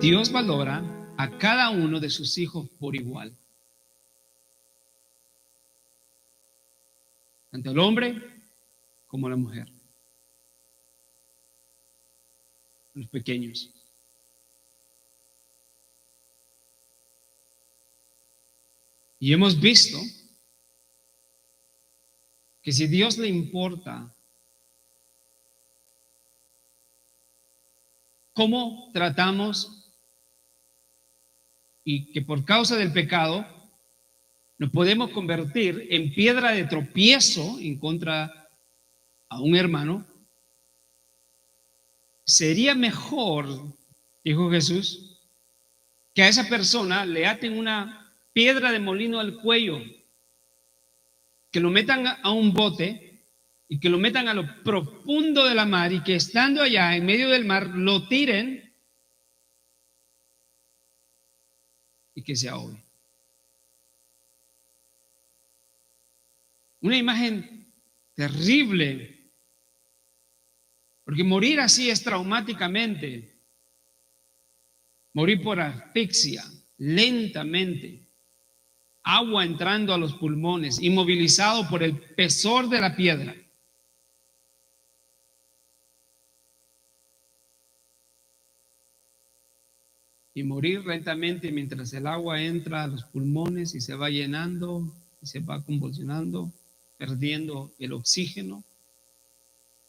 Dios valora a cada uno de sus hijos por igual. Tanto el hombre como la mujer. Los pequeños. Y hemos visto que si Dios le importa cómo tratamos y que por causa del pecado nos podemos convertir en piedra de tropiezo en contra a un hermano, sería mejor, dijo Jesús, que a esa persona le aten una piedra de molino al cuello, que lo metan a un bote y que lo metan a lo profundo de la mar y que estando allá en medio del mar lo tiren y que se ahogue. Una imagen terrible, porque morir así es traumáticamente, morir por asfixia, lentamente, agua entrando a los pulmones, inmovilizado por el pesor de la piedra. Y morir lentamente mientras el agua entra a los pulmones y se va llenando y se va convulsionando, perdiendo el oxígeno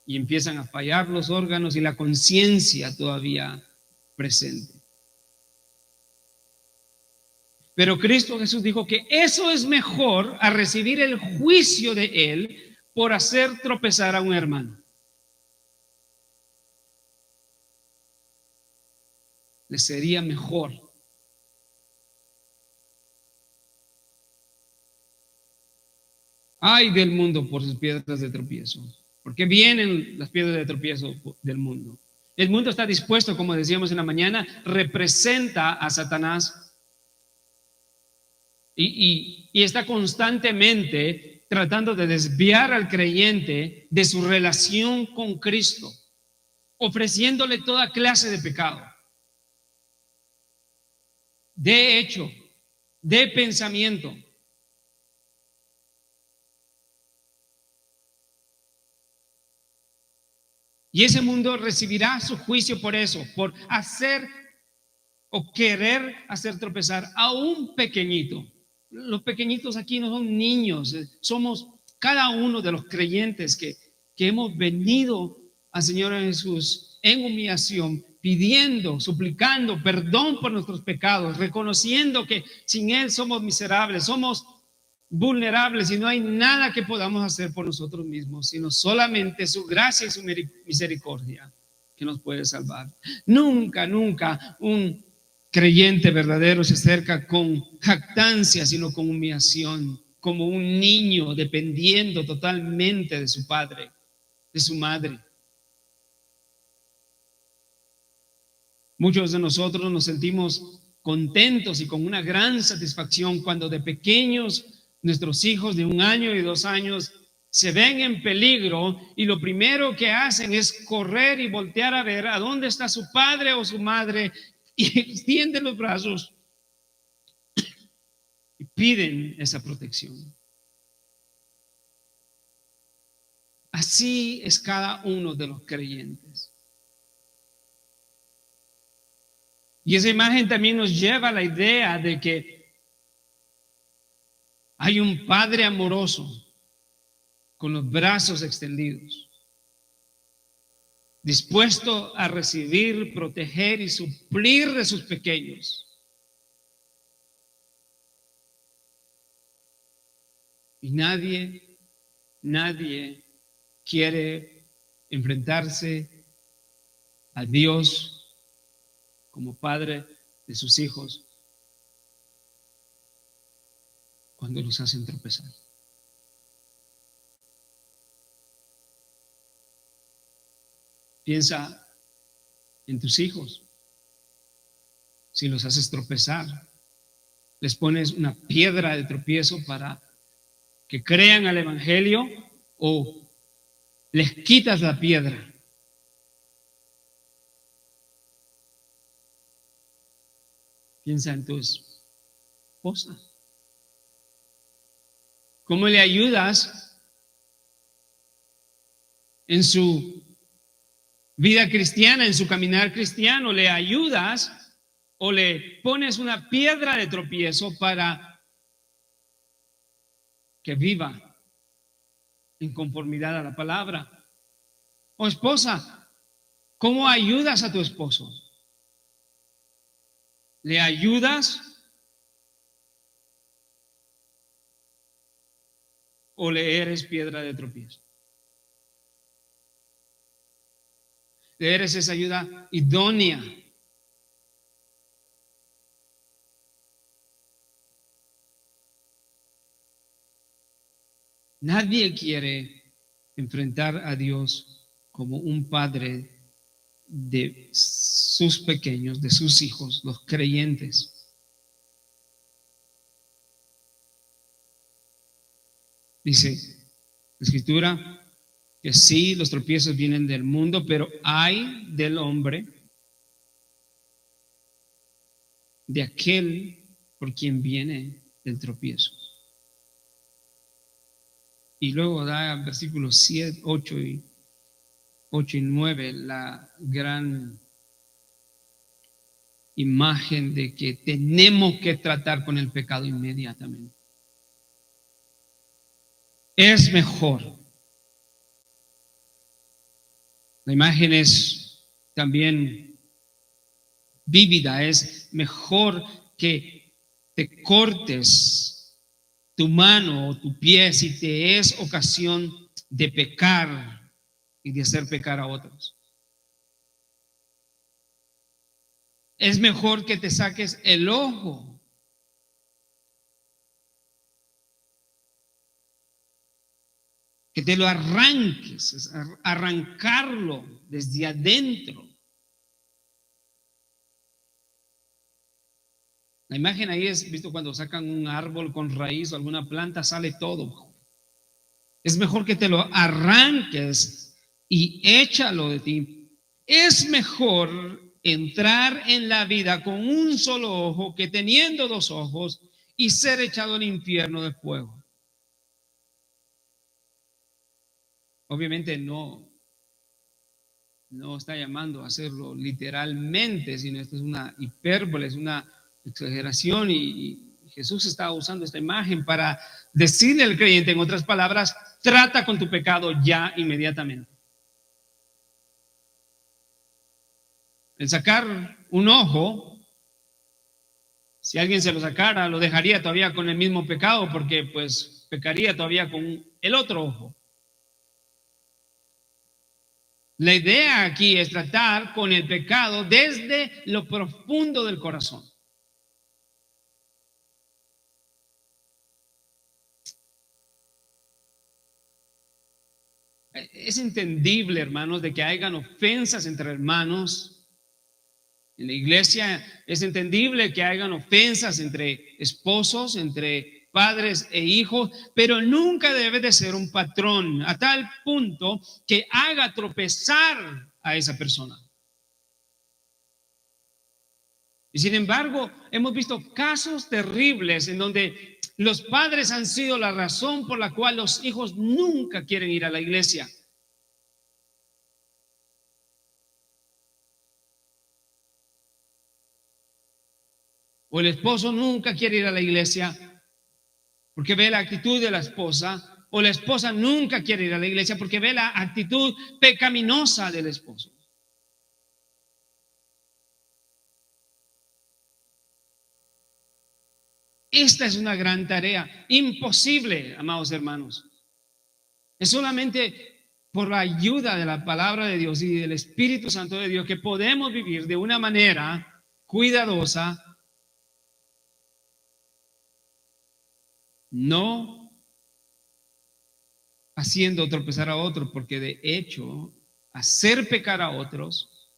y empiezan a fallar los órganos y la conciencia todavía presente. Pero Cristo Jesús dijo que eso es mejor a recibir el juicio de Él por hacer tropezar a un hermano. Le sería mejor. Ay del mundo por sus piedras de tropiezo. ¿Por qué vienen las piedras de tropiezo del mundo? El mundo está dispuesto, como decíamos en la mañana, representa a Satanás. Y está constantemente tratando de desviar al creyente de su relación con Cristo, ofreciéndole toda clase de pecado, de hecho, de pensamiento. Y ese mundo recibirá su juicio por eso, por hacer o querer hacer tropezar a un pequeñito. Los pequeñitos aquí no son niños, somos cada uno de los creyentes que hemos venido al Señor Jesús en humillación, pidiendo, suplicando perdón por nuestros pecados, reconociendo que sin Él somos miserables, somos vulnerables y no hay nada que podamos hacer por nosotros mismos, sino solamente su gracia y su misericordia que nos puede salvar. Nunca, nunca un creyente verdadero se acerca con jactancia, sino con humillación, como un niño dependiendo totalmente de su padre, de su madre. Muchos de nosotros nos sentimos contentos y con una gran satisfacción cuando de pequeños nuestros hijos de 1 año y 2 años se ven en peligro y lo primero que hacen es correr y voltear a ver a dónde está su padre o su madre y extienden los brazos y piden esa protección. Así es cada uno de los creyentes. Y esa imagen también nos lleva a la idea de que hay un Padre amoroso con los brazos extendidos, dispuesto a recibir, proteger y suplir de sus pequeños. Y nadie quiere enfrentarse a Dios como Padre de sus hijos cuando los hacen tropezar. Piensa en tus hijos. Si los haces tropezar, les pones una piedra de tropiezo para que crean al Evangelio o les quitas la piedra. Piensa en tu esposa. ¿Cómo le ayudas en su vida cristiana, en su caminar cristiano? ¿Le ayudas o le pones una piedra de tropiezo para que viva en conformidad a la palabra? O esposa, ¿cómo ayudas a tu esposo? ¿Le ayudas o le eres piedra de tropiezo? ¿Le eres esa ayuda idónea? Nadie quiere enfrentar a Dios como un padre de sus pequeños, de sus hijos, los creyentes. Dice la Escritura que sí, los tropiezos vienen del mundo, pero hay del hombre, de aquel por quien viene el tropiezo. Y luego da versículos 7, 8 y 9 la gran imagen de que tenemos que tratar con el pecado inmediatamente. Es mejor. La imagen es también vívida, es mejor que te cortes tu mano o tu pie si te es ocasión de pecar y de hacer pecar a otros. Es mejor que te saques el ojo que te lo arranques, arrancarlo desde adentro. La imagen ahí es, visto cuando sacan un árbol con raíz o alguna planta, sale todo. Es mejor que te lo arranques y échalo de ti. Es mejor entrar en la vida con un solo ojo que teniendo dos ojos y ser echado al infierno de fuego. Obviamente no está llamando a hacerlo literalmente, sino esto es una hipérbole, es una exageración y Jesús está usando esta imagen para decirle al creyente, en otras palabras, trata con tu pecado ya inmediatamente. El sacar un ojo, si alguien se lo sacara, lo dejaría todavía con el mismo pecado porque pues pecaría todavía con el otro ojo. La idea aquí es tratar con el pecado desde lo profundo del corazón. Es entendible, hermanos, de que hayan ofensas entre hermanos. En la iglesia es entendible que hayan ofensas entre esposos, entre padres e hijos, pero nunca debe de ser un patrón a tal punto que haga tropezar a esa persona. Y sin embargo, hemos visto casos terribles en donde los padres han sido la razón por la cual los hijos nunca quieren ir a la iglesia. O el esposo nunca quiere ir a la iglesia porque ve la actitud de la esposa, o la esposa nunca quiere ir a la iglesia porque ve la actitud pecaminosa del esposo. Esta es una gran tarea, imposible, amados hermanos. Es solamente por la ayuda de la palabra de Dios y del Espíritu Santo de Dios que podemos vivir de una manera cuidadosa, no haciendo tropezar a otros, porque de hecho, hacer pecar a otros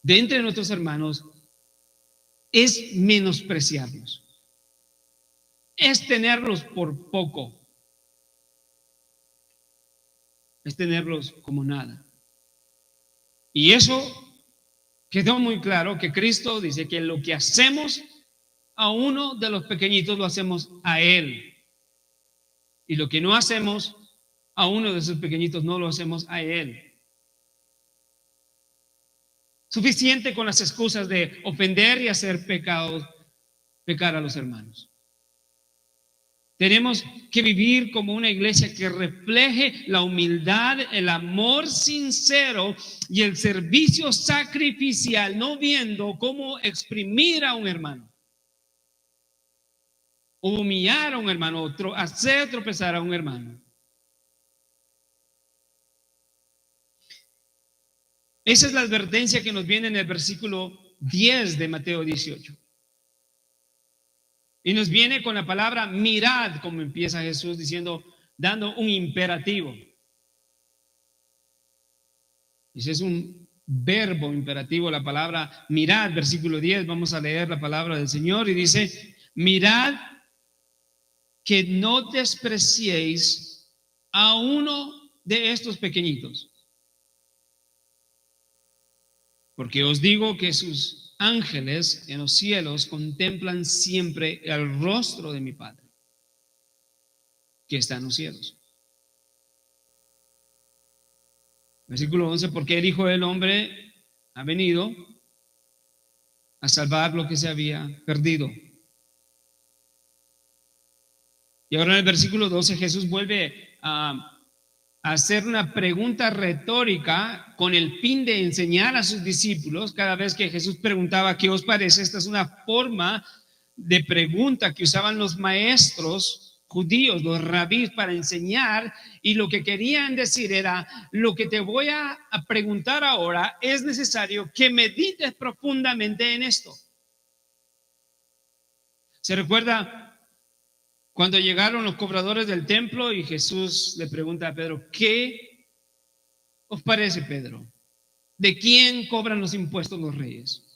de entre nuestros hermanos es menospreciarlos, es tenerlos por poco, es tenerlos como nada. Y eso quedó muy claro que Cristo dice que lo que hacemos a uno de los pequeñitos lo hacemos a Él. Y lo que no hacemos a uno de esos pequeñitos no lo hacemos a Él. Suficiente con las excusas de ofender y hacer pecar a los hermanos. Tenemos que vivir como una iglesia que refleje la humildad, el amor sincero y el servicio sacrificial, no viendo cómo exprimir a un hermano, o humillar a un hermano, o hacer tropezar a un hermano. Esa es la advertencia que nos viene en el versículo 10 de Mateo 18. Y nos viene con la palabra mirad, como empieza Jesús diciendo, dando un imperativo. Ese es un verbo imperativo, la palabra mirad, versículo 10, vamos a leer la palabra del Señor y dice, mirad que no despreciéis a uno de estos pequeñitos, porque os digo que sus ángeles en los cielos contemplan siempre el rostro de mi Padre, que está en los cielos. Versículo 11, porque el Hijo del Hombre ha venido a salvar lo que se había perdido. Y ahora en el versículo 12 Jesús vuelve a hacer una pregunta retórica con el fin de enseñar a sus discípulos. Cada vez que Jesús preguntaba, ¿qué os parece? Esta es una forma de pregunta que usaban los maestros judíos, los rabís, para enseñar, y lo que querían decir era, lo que te voy a preguntar ahora es necesario que medites profundamente en esto. ¿Se recuerda cuando llegaron los cobradores del templo y Jesús le pregunta a Pedro, ¿qué os parece, Pedro? ¿De quién cobran los impuestos los reyes?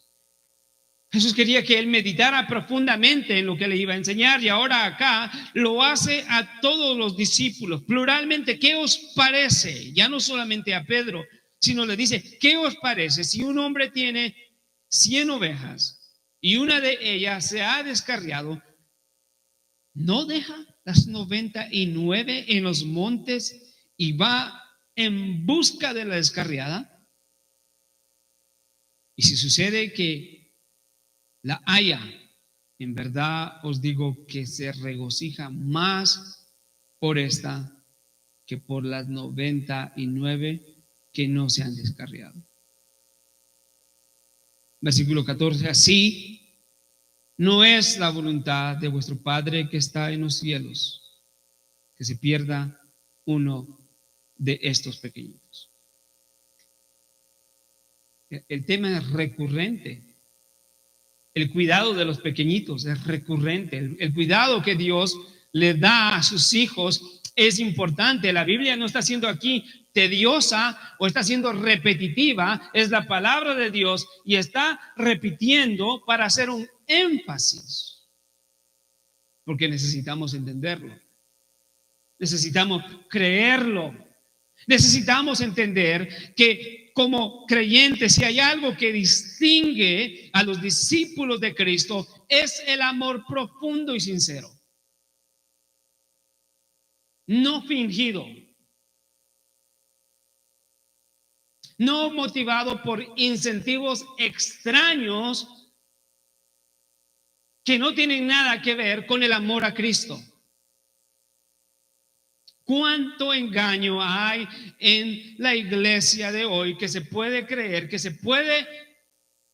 Jesús quería que él meditara profundamente en lo que le iba a enseñar, y ahora acá lo hace a todos los discípulos, pluralmente. ¿Qué os parece? Ya no solamente a Pedro, sino le dice, ¿qué os parece si un hombre tiene 100 ovejas y una de ellas se ha descarriado? ¿No deja las 99 en los montes y va en busca de la descarriada? Y si sucede que la haya, en verdad os digo que se regocija más por esta que por las 99 que no se han descarriado. Versículo 14, así no es la voluntad de vuestro Padre que está en los cielos, que se pierda uno de estos pequeñitos. El tema es recurrente. El cuidado de los pequeñitos es recurrente. El cuidado que Dios le da a sus hijos es importante. La Biblia no está siendo aquí tediosa o está siendo repetitiva. Es la palabra de Dios y está repitiendo para hacer un énfasis, porque necesitamos entenderlo, necesitamos creerlo, necesitamos entender que como creyentes, si hay algo que distingue a los discípulos de Cristo, es el amor profundo y sincero, no fingido, no motivado por incentivos extraños que no tienen nada que ver con el amor a Cristo. ¿Cuánto engaño hay en la iglesia de hoy que se puede creer, que se puede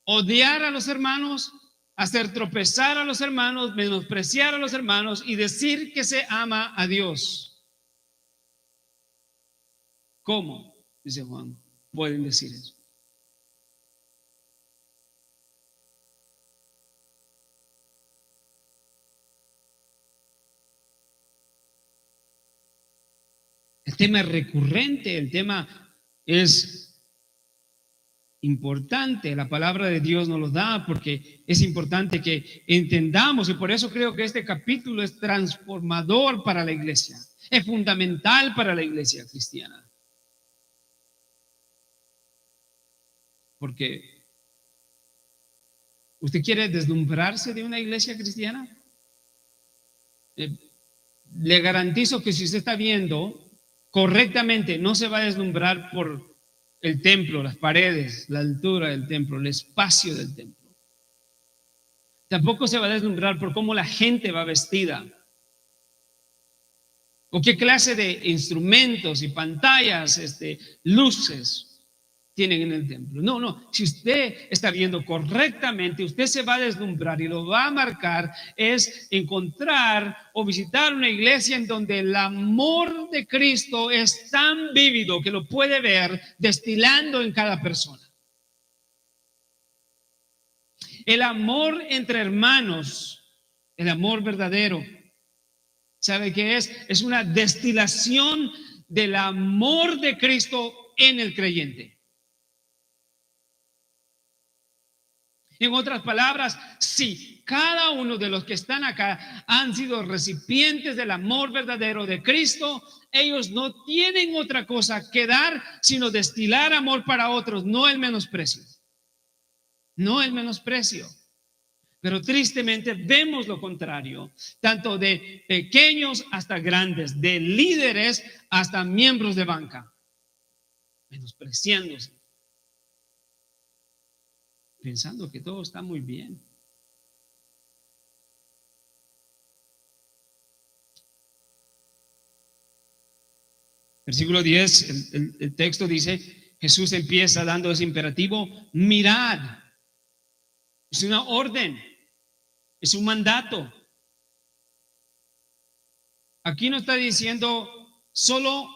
odiar a los hermanos, hacer tropezar a los hermanos, menospreciar a los hermanos y decir que se ama a Dios? ¿Cómo, dice Juan, pueden decir eso? El tema es recurrente, el tema es importante. La palabra de Dios nos lo da porque es importante que entendamos, y por eso creo que este capítulo es transformador para la iglesia, es fundamental para la iglesia cristiana. Porque ¿Usted quiere deslumbrarse de una iglesia cristiana? Le garantizo que si usted está viendo correctamente, no se va a deslumbrar por el templo, las paredes, la altura del templo, el espacio del templo. Tampoco se va a deslumbrar por cómo la gente va vestida o qué clase de instrumentos y pantallas, luces tienen en el templo. No, no, si usted está viendo correctamente, usted se va a deslumbrar y lo va a marcar es encontrar o visitar una iglesia en donde el amor de Cristo es tan vívido que lo puede ver destilando en cada persona. El amor entre hermanos, el amor verdadero, ¿sabe qué es? Es una destilación del amor de Cristo en el creyente. En otras palabras, si cada uno de los que están acá han sido recipientes del amor verdadero de Cristo, ellos no tienen otra cosa que dar, sino destilar amor para otros, no el menosprecio. No el menosprecio. Pero tristemente vemos lo contrario, tanto de pequeños hasta grandes, de líderes hasta miembros de banca, menospreciándose, pensando que todo está muy bien. Versículo 10, el texto dice, Jesús empieza dando ese imperativo, mirad. Es una orden, es un mandato. Aquí no está diciendo solo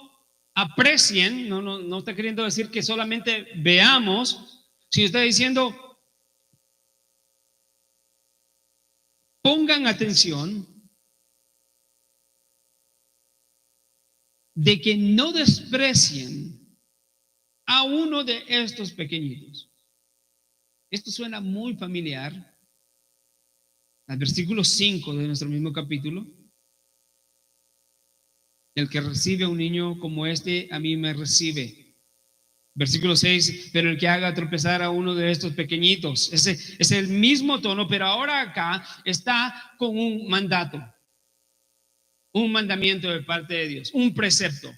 aprecien, no está queriendo decir que solamente veamos, sino está diciendo pongan atención de que no desprecien a uno de estos pequeñitos. Esto suena muy familiar al versículo 5 de nuestro mismo capítulo. El que recibe a un niño como este, a mí me recibe. Versículo 6, pero el que haga tropezar a uno de estos pequeñitos. Ese es el mismo tono, pero ahora acá está con un mandato, un mandamiento de parte de Dios, un precepto.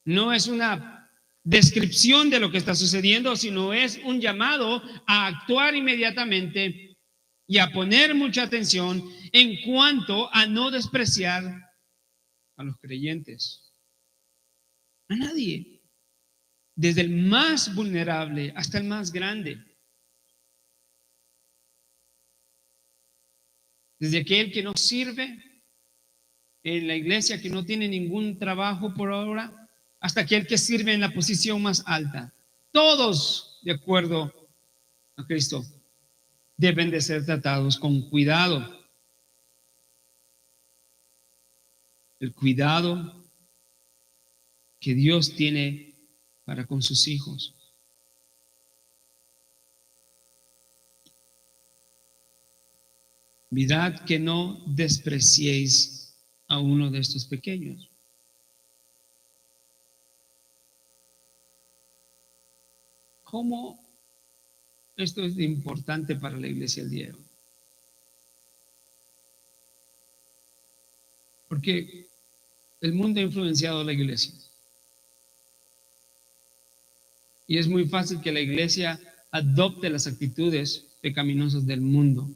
No es una descripción de lo que está sucediendo, sino es un llamado a actuar inmediatamente y a poner mucha atención en cuanto a no despreciar a los creyentes, a nadie, desde el más vulnerable hasta el más grande, desde aquel que no sirve en la iglesia, que no tiene ningún trabajo por ahora, hasta aquel que sirve en la posición más alta. Todos, de acuerdo a Cristo, deben de ser tratados con cuidado. El cuidado que Dios tiene para con sus hijos. Mirad que no despreciéis a uno de estos pequeños. ¿Cómo esto es importante para la iglesia del día de hoy? Porque el mundo ha influenciado a la iglesia. Y es muy fácil que la iglesia adopte las actitudes pecaminosas del mundo,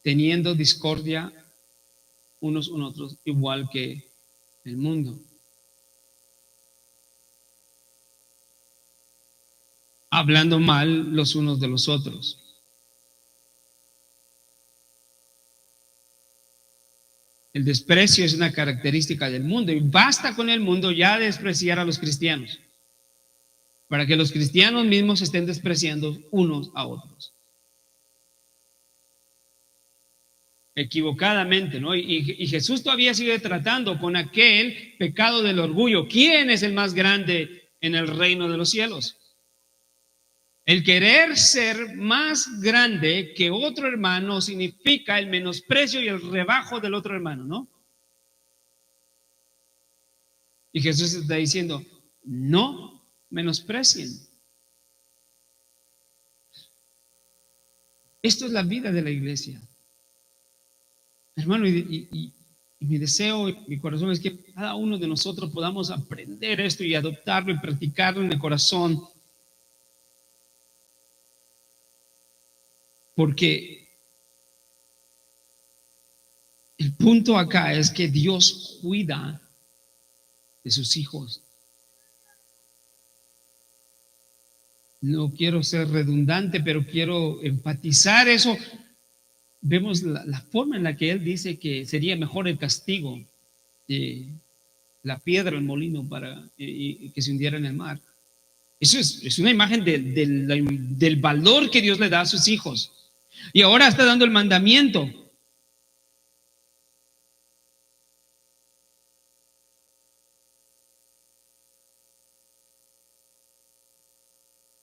teniendo discordia unos con otros, igual que el mundo. Hablando mal los unos de los otros. El desprecio es una característica del mundo y basta con el mundo ya despreciar a los cristianos para que los cristianos mismos estén despreciando unos a otros. Equivocadamente, ¿no? Y Jesús todavía sigue tratando con aquel pecado del orgullo. ¿Quién es el más grande en el reino de los cielos? El querer ser más grande que otro hermano significa el menosprecio y el rebajo del otro hermano, ¿no? Y Jesús está diciendo, no menosprecien. Esto es la vida de la iglesia. Hermano, y mi deseo, mi corazón es que cada uno de nosotros podamos aprender esto y adoptarlo y practicarlo en el corazón, porque el punto acá es que Dios cuida de sus hijos. No quiero ser redundante, pero quiero enfatizar eso. Vemos la forma en la que Él dice que sería mejor el castigo, la piedra, el molino, para que se hundiera en el mar. Eso es una imagen del valor que Dios le da a sus hijos. Y ahora está dando el mandamiento.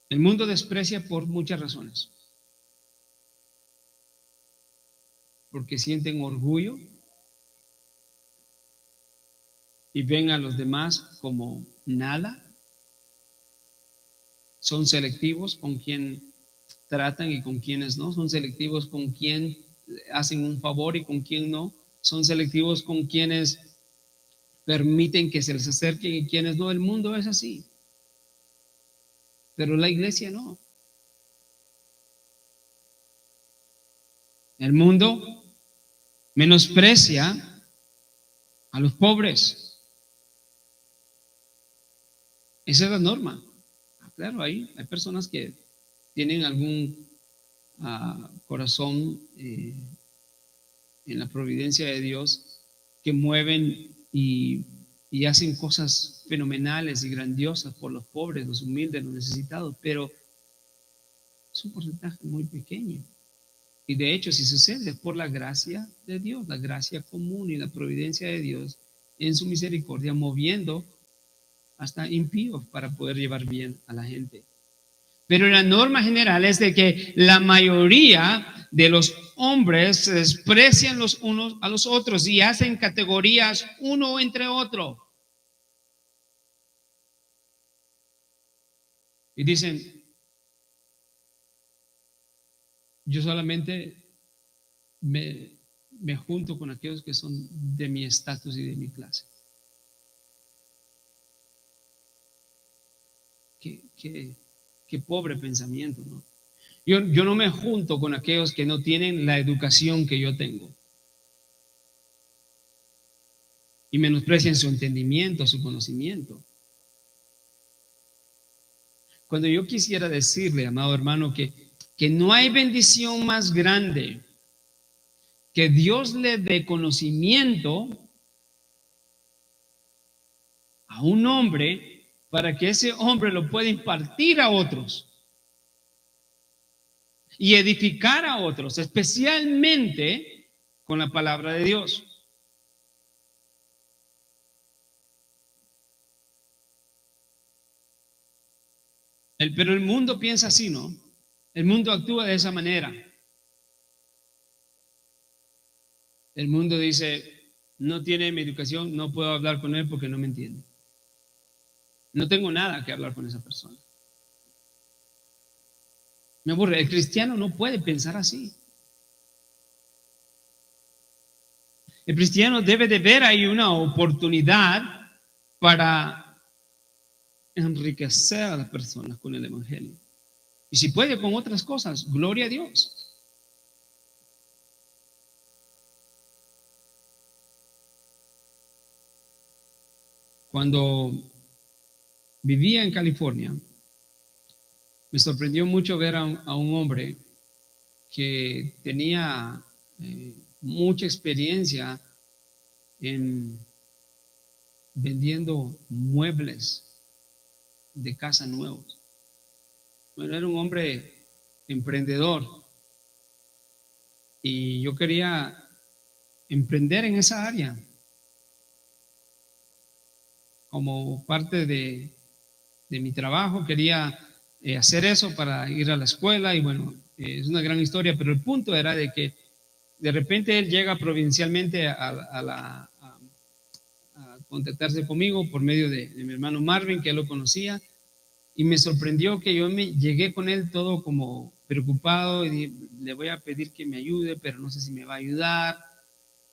El mundo desprecia por muchas razones. Porque sienten orgullo y ven a los demás como nada. Son selectivos con quien tratan y con quienes no. Son selectivos con quien hacen un favor y con quien no. Son selectivos con quienes permiten que se les acerquen y quienes no. El mundo es así. Pero la iglesia no. El mundo menosprecia a los pobres. Esa es la norma. Claro, hay personas que tienen algún corazón en la providencia de Dios que mueven y hacen cosas fenomenales y grandiosas por los pobres, los humildes, los necesitados, pero es un porcentaje muy pequeño. Y de hecho, si sucede, es por la gracia de Dios, la gracia común y la providencia de Dios en su misericordia, moviendo hasta impíos para poder llevar bien a la gente. Pero la norma general es de que la mayoría de los hombres se desprecian los unos a los otros y hacen categorías uno entre otro. Y dicen, yo solamente me junto con aquellos que son de mi estatus y de mi clase. Qué pobre pensamiento, ¿no? Yo no me junto con aquellos que no tienen la educación que yo tengo y menosprecian su entendimiento, su conocimiento. Cuando yo quisiera decirle, amado hermano, que no hay bendición más grande que Dios le dé conocimiento a un hombre para que ese hombre lo pueda impartir a otros y edificar a otros, especialmente con la palabra de Dios. Pero el mundo piensa así, ¿no? El mundo actúa de esa manera. El mundo dice, no tiene mi educación, no puedo hablar con él porque no me entiende. No tengo nada que hablar con esa persona. Me aburre. El cristiano no puede pensar así. El cristiano debe de ver ahí una oportunidad para enriquecer a las personas con el evangelio. Y si puede con otras cosas, gloria a Dios. Cuando vivía en California, me sorprendió mucho ver a un hombre que tenía mucha experiencia en vendiendo muebles de casa nuevos. Bueno, era un hombre emprendedor y yo quería emprender en esa área como parte de mi trabajo. Quería hacer eso para ir a la escuela y bueno, es una gran historia, pero el punto era de que de repente él llega provincialmente a contactarse conmigo por medio de mi hermano Marvin, que él lo conocía, y me sorprendió que yo me llegué con él todo como preocupado y dije, le voy a pedir que me ayude, pero no sé si me va a ayudar.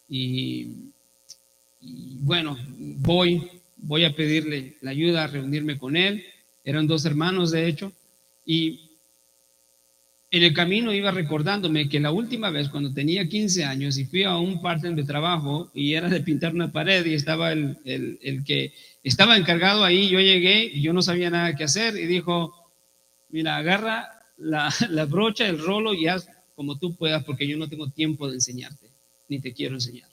Y, y bueno, voy a pedirle la ayuda, a reunirme con él. Eran dos hermanos, de hecho, y en el camino iba recordándome que la última vez cuando tenía 15 años y fui a un part-time de trabajo y era de pintar una pared y estaba el que estaba encargado ahí, yo llegué y yo no sabía nada que hacer y dijo, mira, agarra la brocha, el rolo y haz como tú puedas porque yo no tengo tiempo de enseñarte, ni te quiero enseñar.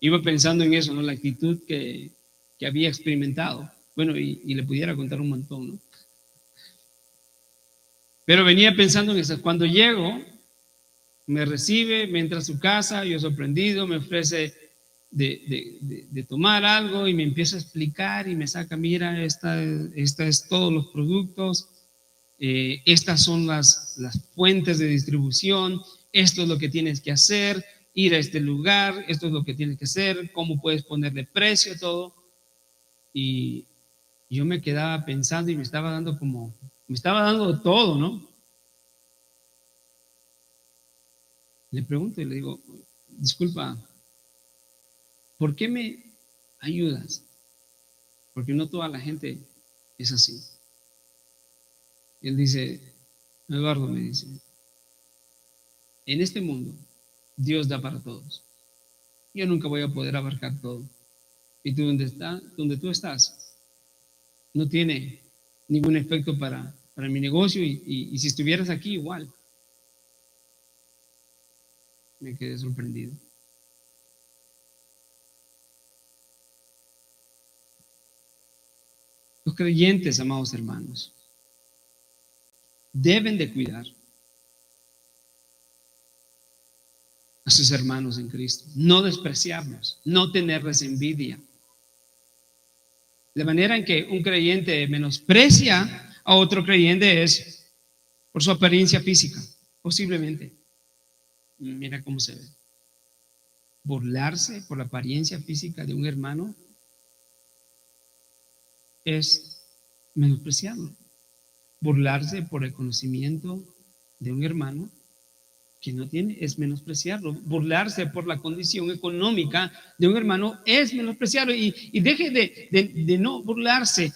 Iba pensando en eso, ¿no? La actitud que había experimentado. Bueno, y le pudiera contar un montón, ¿no? Pero venía pensando en eso. Cuando llego, me recibe, me entra a su casa, yo sorprendido, me ofrece de tomar algo y me empieza a explicar y me saca, mira, esta es todos los productos, estas son las fuentes de distribución, esto es lo que tienes que hacer, ir a este lugar, esto es lo que tienes que hacer, cómo puedes ponerle precio a todo. Y yo me quedaba pensando y me estaba dando todo, ¿no? Le pregunto y le digo, disculpa, ¿por qué me ayudas? Porque no toda la gente es así. Y él dice, Eduardo me dice, en este mundo Dios da para todos. Yo nunca voy a poder abarcar todo. Y tú donde tú estás, no tiene ningún efecto para mi negocio y si estuvieras aquí igual. Me quedé sorprendido. Los creyentes, amados hermanos, deben de cuidar a sus hermanos en Cristo, no despreciarlos, no tenerles envidia. La manera en que un creyente menosprecia a otro creyente es por su apariencia física, posiblemente. Mira cómo se ve. Burlarse por la apariencia física de un hermano es menospreciarlo. Burlarse por el conocimiento de un hermano que no tiene es menospreciarlo. Burlarse por la condición económica de un hermano es menospreciarlo. Y deje de no burlarse,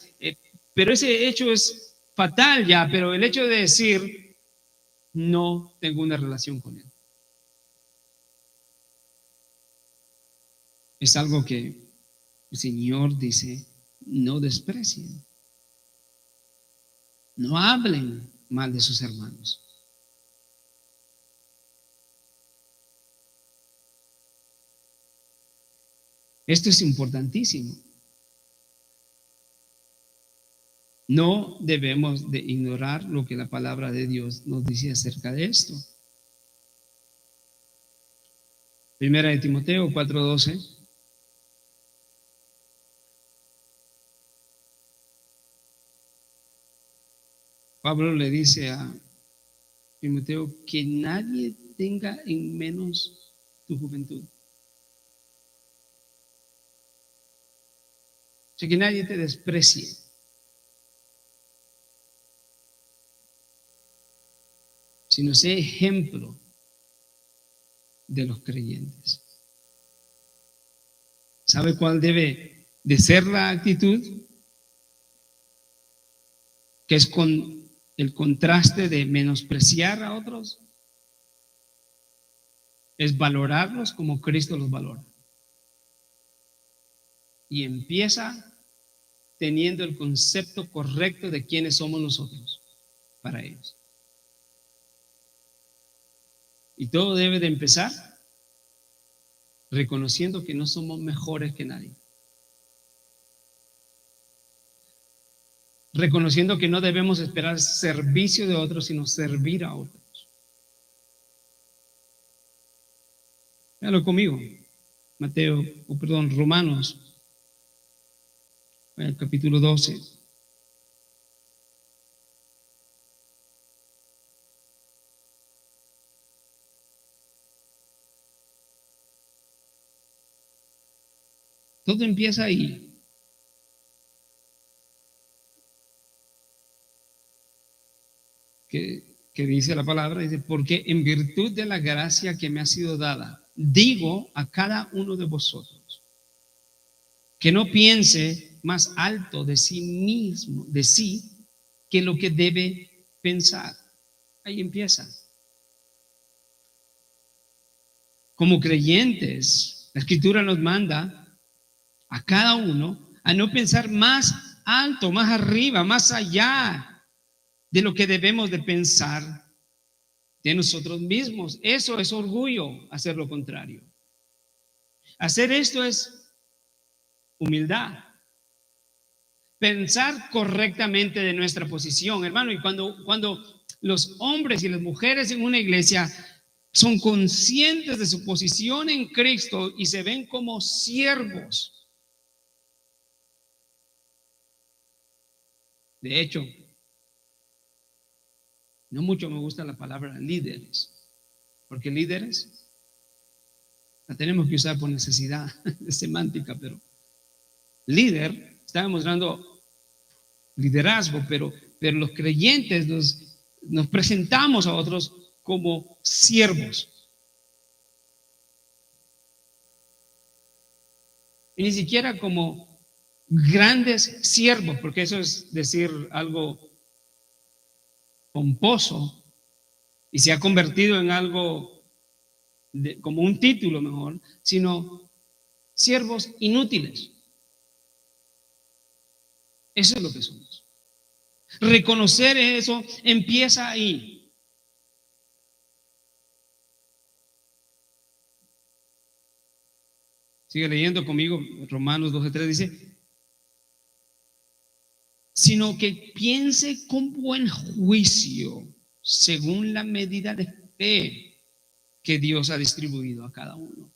pero ese hecho es fatal ya, pero el hecho de decir no tengo una relación con él es algo que el Señor dice, no desprecien, no hablen mal de sus hermanos. Esto es importantísimo. No debemos de ignorar lo que la palabra de Dios nos dice acerca de esto. Primera de Timoteo 4:12. Pablo le dice a Timoteo que nadie tenga en menos tu juventud. O sea, que nadie te desprecie. Sino sé ejemplo de los creyentes. ¿Sabe cuál debe de ser la actitud? Que es con el contraste de menospreciar a otros, es valorarlos como Cristo los valora. Y empieza teniendo el concepto correcto de quiénes somos nosotros para ellos. Y todo debe de empezar reconociendo que no somos mejores que nadie. Reconociendo que no debemos esperar servicio de otros, sino servir a otros. Véalo conmigo. Romanos, capítulo 12. Todo empieza ahí. Que que dice la palabra, dice, porque en virtud de la gracia que me ha sido dada, digo a cada uno de vosotros, que no piense más alto de sí mismo, de sí, que lo que debe pensar. Ahí empieza. Como creyentes, la Escritura nos manda a cada uno a no pensar más alto, más arriba, más allá de lo que debemos de pensar de nosotros mismos. Eso es orgullo, hacer lo contrario. Hacer esto es humildad. Pensar correctamente de nuestra posición, hermano. Y cuando los hombres y las mujeres en una iglesia son conscientes de su posición en Cristo y se ven como siervos. De hecho, no mucho me gusta la palabra líderes, porque líderes la tenemos que usar por necesidad de semántica, pero líder está demostrando liderazgo, pero los creyentes nos presentamos a otros como siervos. Y ni siquiera como grandes siervos, porque eso es decir algo pomposo y se ha convertido en algo como un título mejor, sino siervos inútiles. Eso es lo que somos. Reconocer eso empieza ahí. Sigue leyendo conmigo, Romanos 12:3 dice, sino que piense con buen juicio según la medida de fe que Dios ha distribuido a cada uno.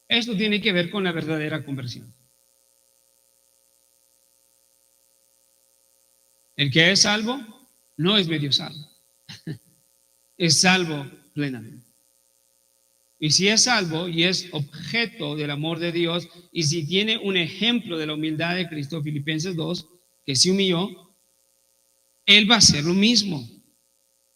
Esto tiene que ver con la verdadera conversión. El que es salvo no es medio salvo, es salvo plenamente. Y si es salvo y es objeto del amor de Dios, y si tiene un ejemplo de la humildad de Cristo, Filipenses 2, que se humilló, él va a hacer lo mismo.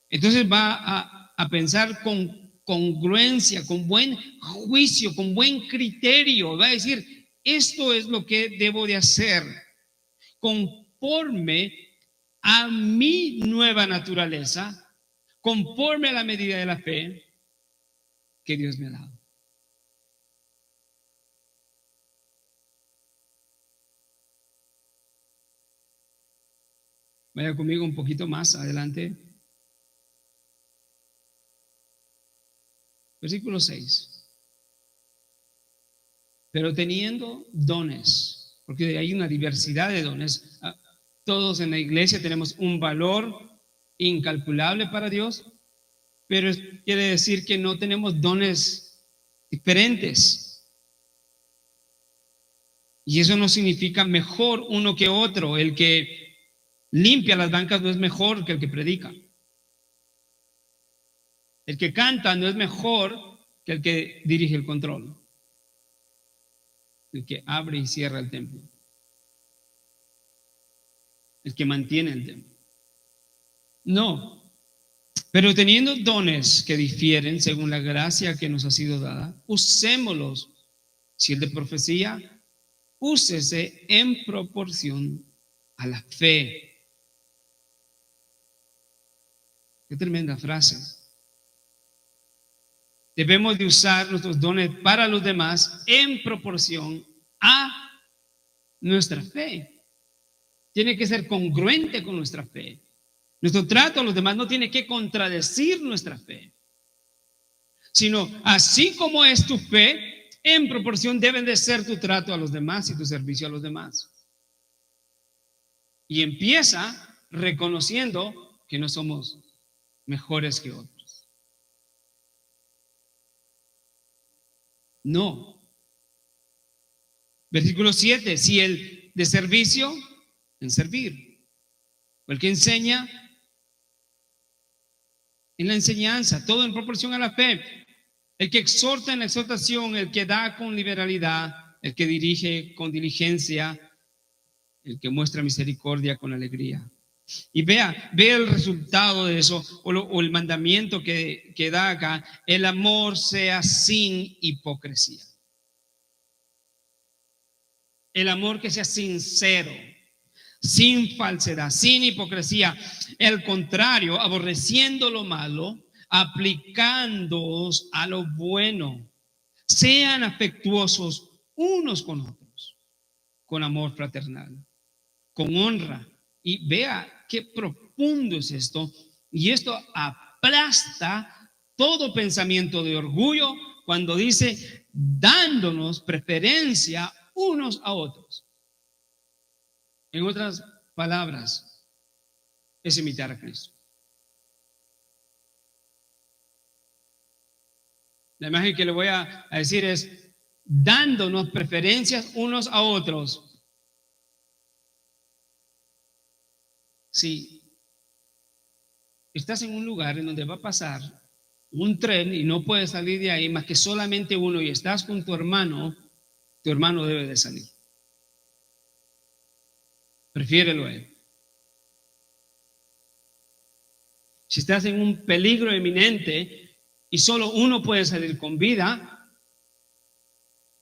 Entonces va a pensar con congruencia, con buen juicio, con buen criterio. Va a decir, esto es lo que debo de hacer, conforme a mi nueva naturaleza, conforme a la medida de la fe que Dios me ha dado. Vaya conmigo un poquito más adelante. Versículo 6. Pero teniendo dones, porque hay una diversidad de dones, todos en la iglesia tenemos un valor incalculable para Dios, pero quiere decir que no tenemos dones diferentes. Y eso no significa mejor uno que otro. El que limpia las bancas no es mejor que el que predica. El que canta no es mejor que el que dirige el control. El que abre y cierra el templo. El que mantiene el templo. No. Pero teniendo dones que difieren según la gracia que nos ha sido dada, usémoslos. Si el de profecía, úsese en proporción a la fe. Qué tremenda frase. Debemos de usar nuestros dones para los demás en proporción a nuestra fe. Tiene que ser congruente con nuestra fe. Nuestro trato a los demás no tiene que contradecir nuestra fe, sino así como es tu fe, en proporción deben de ser tu trato a los demás y tu servicio a los demás. Y empieza reconociendo que no somos mejores que otros. No. Versículo 7, si el de servicio, en servir. O el que enseña, en la enseñanza, todo en proporción a la fe. El que exhorta en la exhortación, el que da con liberalidad, el que dirige con diligencia, el que muestra misericordia con alegría. Y vea el resultado de eso, o el mandamiento que da acá: el amor sea sin hipocresía. El amor que sea sincero, sin falsedad, sin hipocresía. El contrario, aborreciendo lo malo, aplicándoos a lo bueno. Sean afectuosos unos con otros, con amor fraternal, con honra. Y vea qué profundo es esto. Y esto aplasta todo pensamiento de orgullo cuando dice dándonos preferencia unos a otros. En otras palabras, es imitar a Cristo. La imagen que le voy a decir es dándonos preferencias unos a otros. Si estás en un lugar en donde va a pasar un tren y no puedes salir de ahí más que solamente uno, y estás con tu hermano debe de salir. Prefiérelo a él. Si estás en un peligro eminente y solo uno puede salir con vida,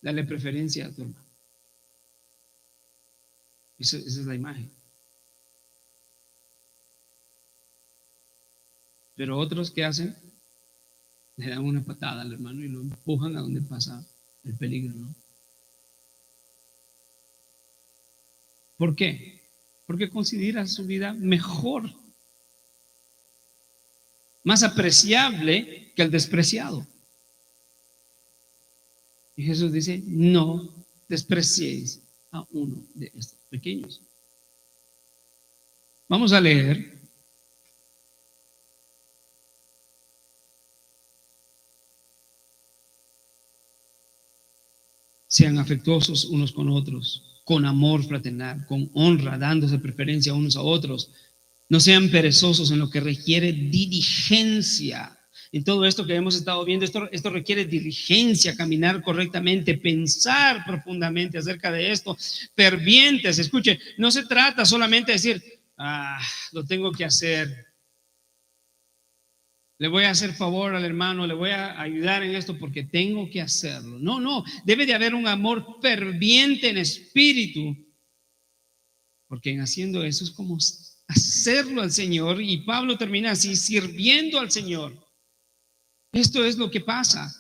dale preferencia a tu hermano. Esa es la imagen. Pero otros, ¿qué hacen? Le dan una patada al hermano y lo empujan a donde pasa el peligro, ¿no? ¿Por qué? Porque considera su vida mejor, más apreciable que el despreciado. Y Jesús dice: no despreciéis a uno de estos pequeños. Vamos a leer sean afectuosos unos con otros, con amor fraternal, con honra, dándose preferencia unos a otros. No sean perezosos en lo que requiere diligencia. En todo esto que hemos estado viendo, esto requiere diligencia, caminar correctamente, pensar profundamente acerca de esto, fervientes. Escuche, no se trata solamente de decir: lo tengo que hacer, le voy a hacer favor al hermano, le voy a ayudar en esto porque tengo que hacerlo. No, debe de haber un amor ferviente en espíritu, porque en haciendo eso es como hacerlo al Señor. Y Pablo termina así: sirviendo al Señor. Esto es lo que pasa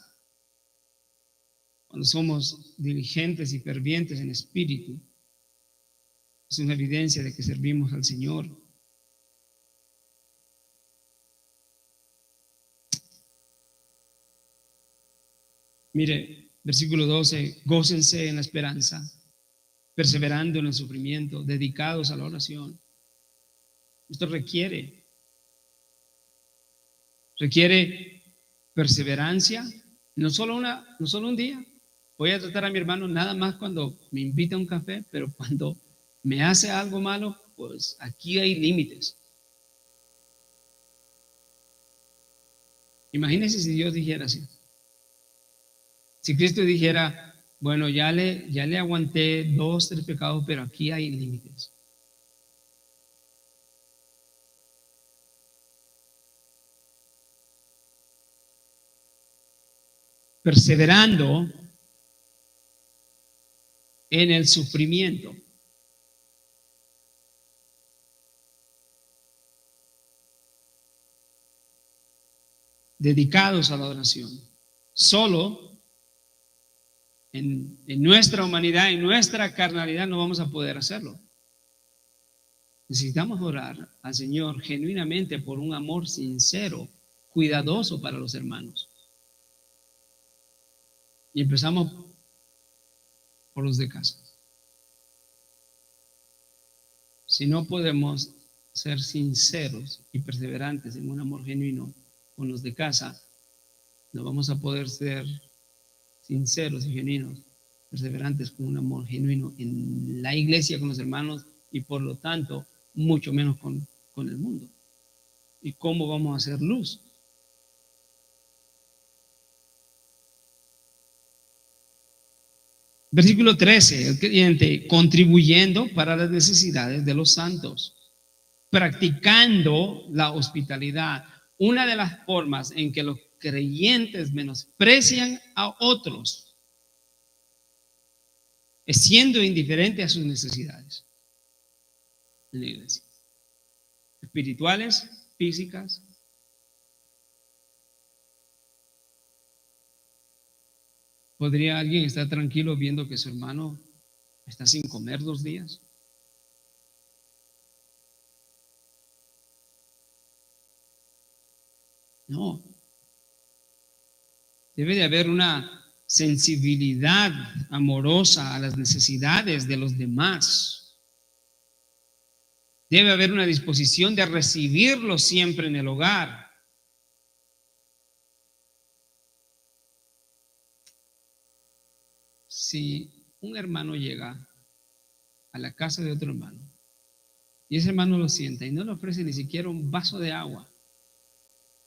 cuando somos diligentes y fervientes en espíritu. Es una evidencia de que servimos al Señor. Mire, versículo 12: gócense en la esperanza, perseverando en el sufrimiento, dedicados a la oración. Esto requiere perseverancia, no solo un día. Voy a tratar a mi hermano nada más cuando me invita a un café, pero cuando me hace algo malo, pues aquí hay límites. Imagínense si Dios dijera así. Si Cristo dijera: bueno, ya le aguanté 2, 3 pecados, pero aquí hay límites. Perseverando en el sufrimiento. Dedicados a la oración. Solo en nuestra humanidad, en nuestra carnalidad, no vamos a poder hacerlo. Necesitamos orar al Señor genuinamente por un amor sincero, cuidadoso para los hermanos. Y empezamos por los de casa. Si no podemos ser sinceros y perseverantes en un amor genuino con los de casa, no vamos a poder ser sinceros y genuinos, perseverantes con un amor genuino en la iglesia, con los hermanos, y por lo tanto mucho menos con el mundo. ¿Y cómo vamos a hacer luz? Versículo 13, el creyente contribuyendo para las necesidades de los santos. practicando la hospitalidad. Una de las formas en que los creyentes menosprecian a otros es siendo indiferente a sus necesidades en la iglesia, espirituales, físicas. ¿Podría alguien estar tranquilo viendo que su hermano está sin comer 2 días? No. Debe de haber una sensibilidad amorosa a las necesidades de los demás. Debe haber una disposición de recibirlos siempre en el hogar. Si un hermano llega a la casa de otro hermano y ese hermano lo sienta y no le ofrece ni siquiera un vaso de agua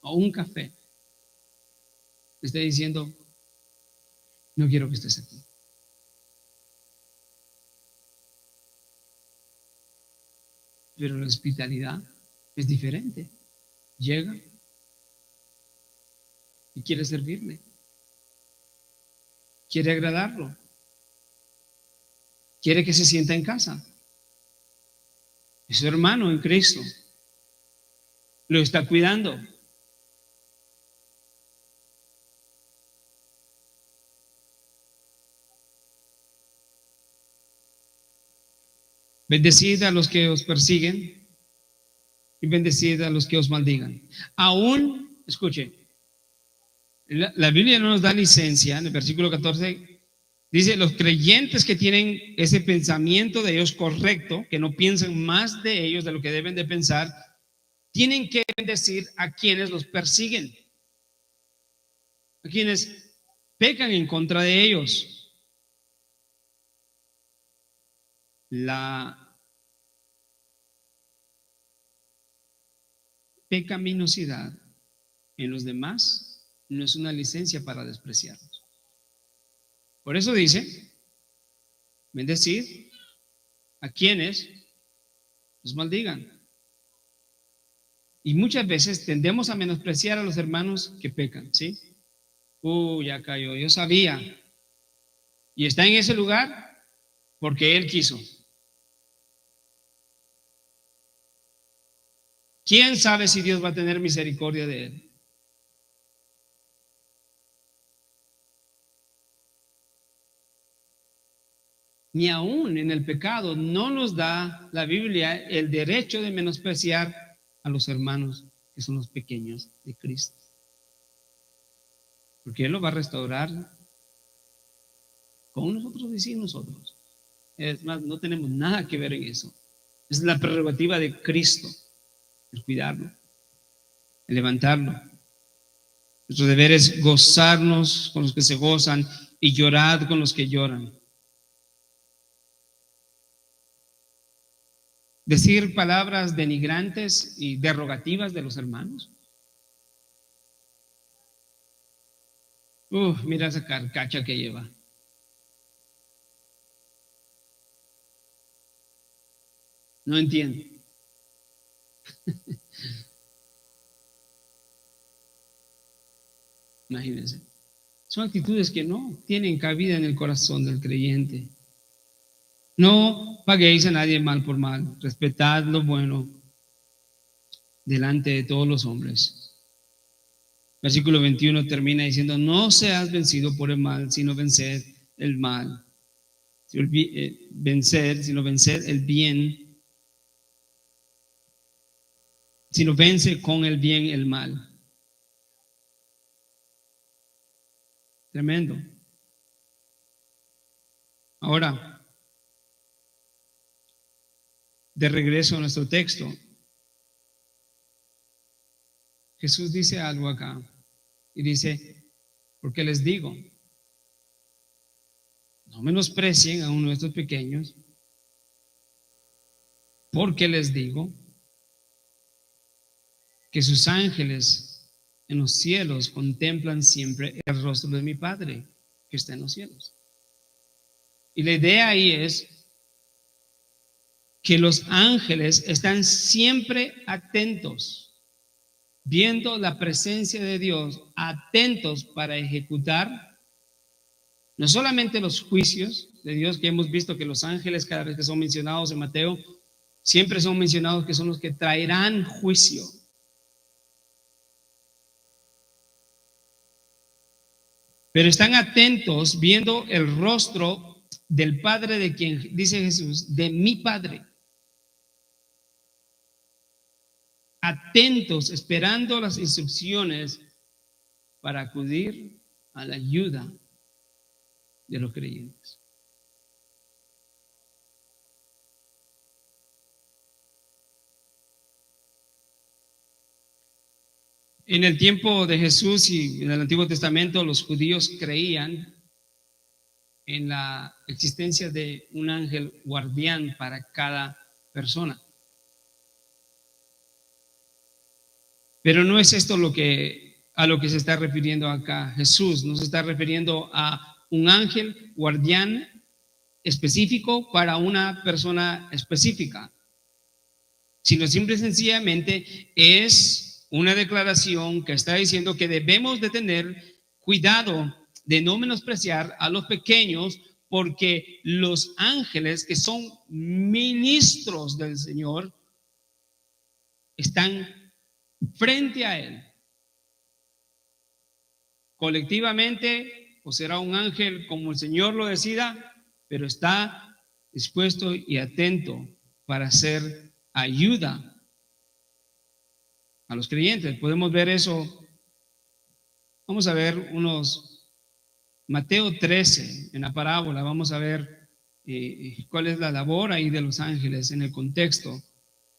o un café, le está diciendo: no quiero que estés aquí. Pero la hospitalidad es diferente. Llega y quiere servirle, quiere agradarlo, quiere que se sienta en casa. Es su hermano en Cristo, lo está cuidando. Bendecid a los que os persiguen y bendecid a los que os maldigan. Aún, escuche, la Biblia no nos da licencia. En el versículo 14 dice: los creyentes que tienen ese pensamiento de ellos correcto, que no piensan más de ellos de lo que deben de pensar, tienen que bendecir a quienes los persiguen, a quienes pecan en contra de ellos. La pecaminosidad en los demás no es una licencia para despreciarlos. Por eso dice: bendecid a quienes los maldigan. Y muchas veces tendemos a menospreciar a los hermanos que pecan, ¿sí? Ya cayó, yo sabía. Y está en ese lugar porque él quiso. ¿Quién sabe si Dios va a tener misericordia de él? Ni aún en el pecado no nos da la Biblia el derecho de menospreciar a los hermanos que son los pequeños de Cristo, porque Él lo va a restaurar con nosotros y sin nosotros. Es más, no tenemos nada que ver en eso. Es la prerrogativa de Cristo el cuidarlo, el levantarlo. Nuestro deber es gozarnos con los que se gozan y llorar con los que lloran. Decir palabras denigrantes y derogativas de los hermanos. Mira esa carcacha que lleva. No entiendo. Imagínense. Son actitudes que no tienen cabida en el corazón del creyente. No paguéis a nadie mal por mal. Respetad lo bueno delante de todos los hombres. Versículo 21 termina diciendo: no seas vencido por el mal, sino vencer el mal. Sino vencer el bien. Sino vence con el bien el mal. Tremendo. Ahora, de regreso a nuestro texto, Jesús dice algo acá y dice: porque les digo, no menosprecien a uno de estos pequeños, porque les digo que sus ángeles en los cielos contemplan siempre el rostro de mi Padre que está en los cielos. Y la idea ahí es que los ángeles están siempre atentos, viendo la presencia de Dios, atentos para ejecutar no solamente los juicios de Dios, que hemos visto que los ángeles cada vez que son mencionados en Mateo, siempre son mencionados que son los que traerán juicio. Pero están atentos viendo el rostro del Padre, de quien dice Jesús, de mi Padre. Atentos, esperando las instrucciones para acudir a la ayuda de los creyentes. En el tiempo de Jesús y en el Antiguo Testamento, los judíos creían en la existencia de un ángel guardián para cada persona. Pero no es esto a lo que se está refiriendo acá Jesús. No se está refiriendo a un ángel guardián específico para una persona específica, sino simple y sencillamente es una declaración que está diciendo que debemos de tener cuidado de no menospreciar a los pequeños, porque los ángeles, que son ministros del Señor, están frente a Él. Colectivamente, o será un ángel como el Señor lo decida, pero está dispuesto y atento para hacer ayuda a los creyentes. Podemos ver eso. Vamos a ver Mateo 13, en la parábola, vamos a ver cuál es la labor ahí de los ángeles en el contexto.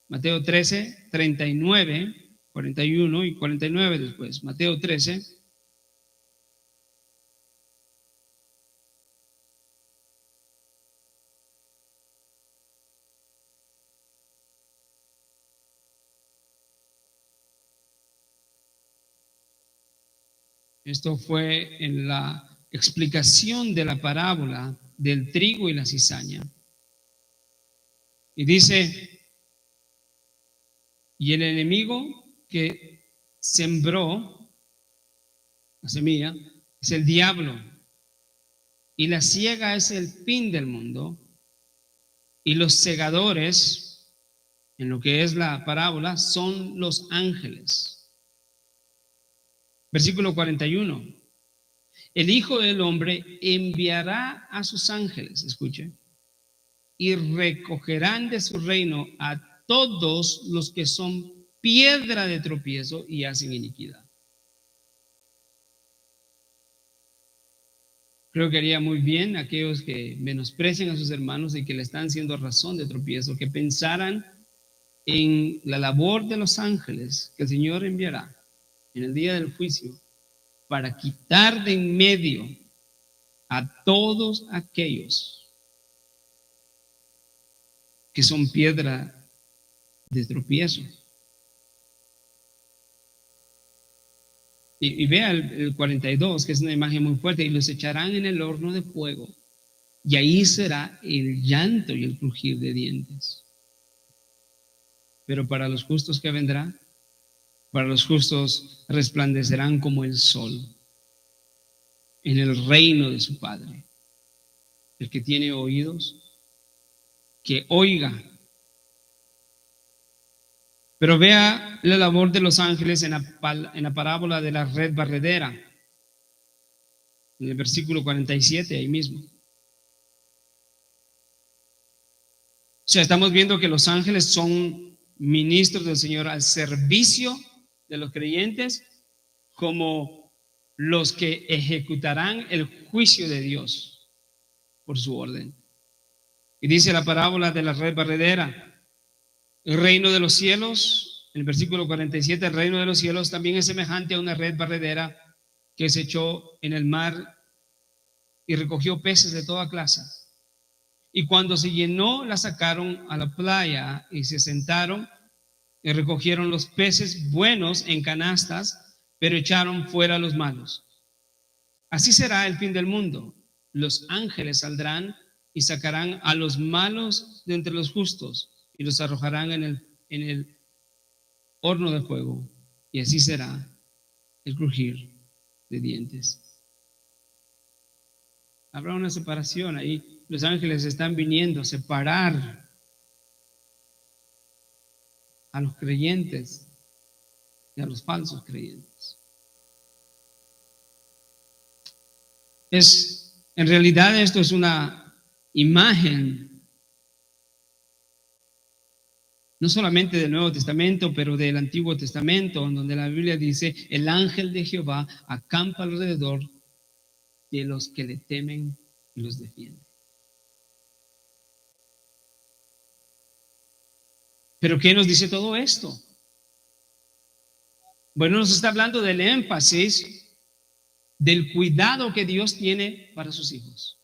Mateo 13, 39, 41 y 49 después. Mateo 13. Esto fue en la explicación de la parábola del trigo y la cizaña. Y dice, y el enemigo que sembró la semilla es el diablo, y la siega es el fin del mundo, y los segadores, en lo que es la parábola, son los ángeles. Versículo 41. El Hijo del Hombre enviará a sus ángeles, escuche, y recogerán de su reino a todos los que son piedra de tropiezo y hacen iniquidad. Creo que haría muy bien aquellos que menosprecian a sus hermanos y que le están siendo razón de tropiezo, que pensaran en la labor de los ángeles que el Señor enviará en el día del juicio para quitar de en medio a todos aquellos que son piedra de tropiezo. Y vea el 42, que es una imagen muy fuerte, y los echarán en el horno de fuego, y ahí será el llanto y el crujir de dientes. Pero para los justos que vendrá, para los justos resplandecerán como el sol en el reino de su Padre. El que tiene oídos, que oiga. Pero vea la labor de los ángeles en la parábola de la red barredera, en el versículo 47, ahí mismo. O sea, estamos viendo que los ángeles son ministros del Señor al servicio de los creyentes, como los que ejecutarán el juicio de Dios por su orden. Y dice la parábola de la red barredera, el reino de los cielos, en el versículo 47, el reino de los cielos también es semejante a una red barredera que se echó en el mar y recogió peces de toda clase. Y cuando se llenó, la sacaron a la playa y se sentaron y recogieron los peces buenos en canastas, pero echaron fuera los malos. Así será el fin del mundo. Los ángeles saldrán y sacarán a los malos de entre los justos y los arrojarán en el horno de fuego, y así será el crujir de dientes. Habrá una separación ahí. Los ángeles están viniendo a separar a los creyentes y a los falsos creyentes. En realidad esto es una imagen no solamente del Nuevo Testamento, pero del Antiguo Testamento, donde la Biblia dice: el ángel de Jehová acampa alrededor de los que le temen y los defiende. ¿Pero qué nos dice todo esto? Bueno, nos está hablando del énfasis del cuidado que Dios tiene para sus hijos.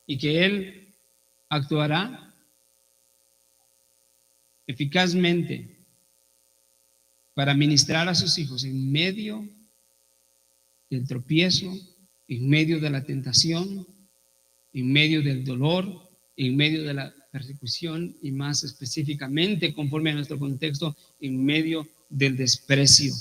Y que Él actuará eficazmente para ministrar a sus hijos en medio del tropiezo, en medio de la tentación, en medio del dolor, en medio de la persecución y más específicamente, conforme a nuestro contexto, en medio del desprecio.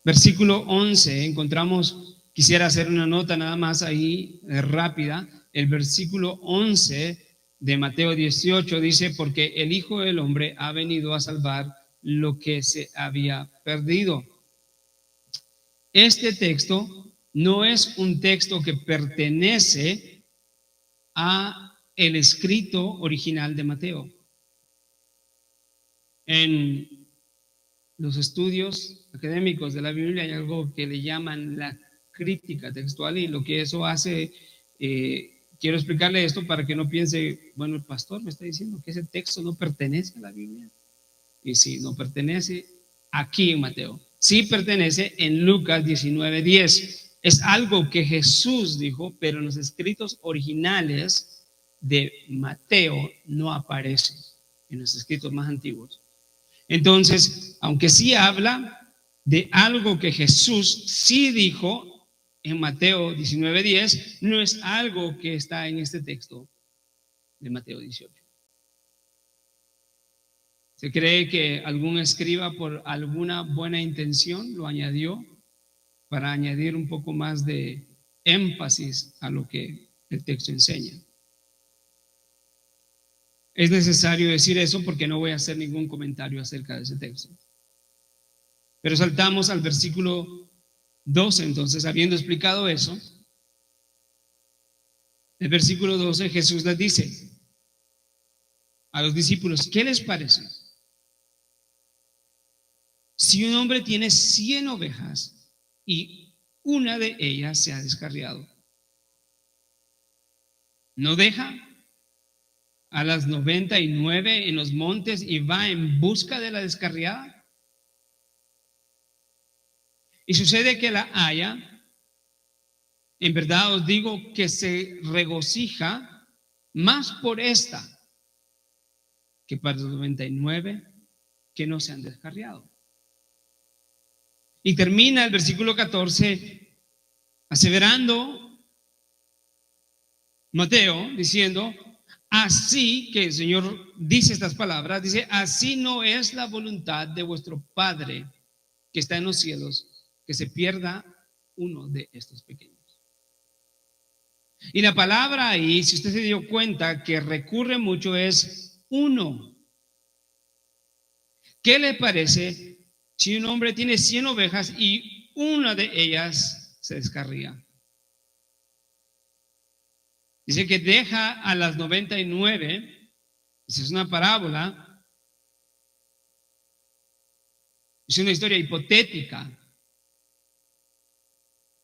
Versículo 11, encontramos, quisiera hacer una nota nada más ahí rápida, el versículo 11 de Mateo 18 dice: porque el Hijo del Hombre ha venido a salvar lo que se había perdido. Este texto no es un texto que pertenece a el escrito original de Mateo. En los estudios académicos de la Biblia hay algo que le llaman la crítica textual, y lo que eso hace, quiero explicarle esto para que no piense, bueno, el pastor me está diciendo que ese texto no pertenece a la Biblia. Y sí, no pertenece aquí en Mateo. Sí pertenece en Lucas 19:10. Es algo que Jesús dijo, pero en los escritos originales de Mateo no aparece, en los escritos más antiguos. Entonces, aunque sí habla de algo que Jesús sí dijo en Mateo 19:10, no es algo que está en este texto de Mateo 18. Se cree que algún escriba, por alguna buena intención, lo añadió para añadir un poco más de énfasis a lo que el texto enseña. Es necesario decir eso porque no voy a hacer ningún comentario acerca de ese texto. Pero saltamos al versículo 12, entonces, habiendo explicado eso, el versículo 12, Jesús les dice a los discípulos: ¿qué les parece? Si un hombre tiene 100 ovejas y una de ellas se ha descarriado, ¿no deja a las 99 en los montes y va en busca de la descarriada? Y sucede que la haya. En verdad os digo que se regocija más por esta que para los 99 que no se han descarriado. Y termina el versículo 14 aseverando Mateo diciendo: así que el Señor dice estas palabras, dice: así no es la voluntad de vuestro Padre que está en los cielos, que se pierda uno de estos pequeños. Y la palabra ahí, si usted se dio cuenta que recurre mucho, es uno. ¿Qué le parece si un hombre tiene 100 ovejas y una de ellas se descarría? Dice que deja a las 99. Esa es una parábola, es una historia hipotética,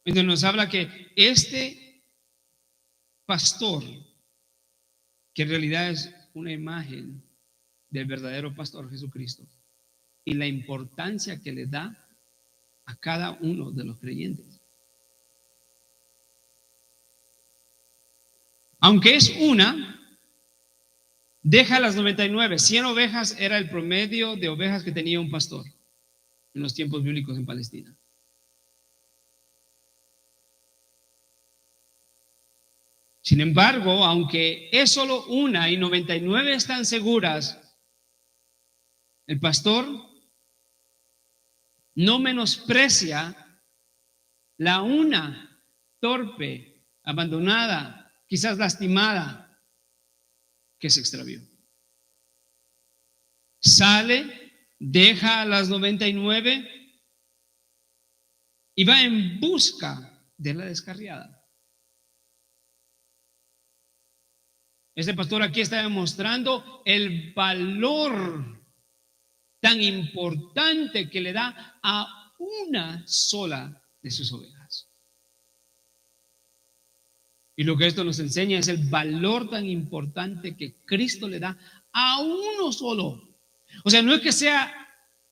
donde nos habla que este pastor, que en realidad es una imagen del verdadero pastor Jesucristo, y la importancia que le da a cada uno de los creyentes. Aunque es una, deja las 99. 100 ovejas era el promedio de ovejas que tenía un pastor en los tiempos bíblicos en Palestina. Sin embargo, aunque es solo una y 99 están seguras, el pastor no menosprecia la una torpe, abandonada, quizás lastimada, que se extravió. Sale, deja a las 99 y va en busca de la descarriada. Este pastor aquí está demostrando el valor tan importante que le da a una sola de sus ovejas. Y lo que esto nos enseña es el valor tan importante que Cristo le da a uno solo. O sea, no es que sea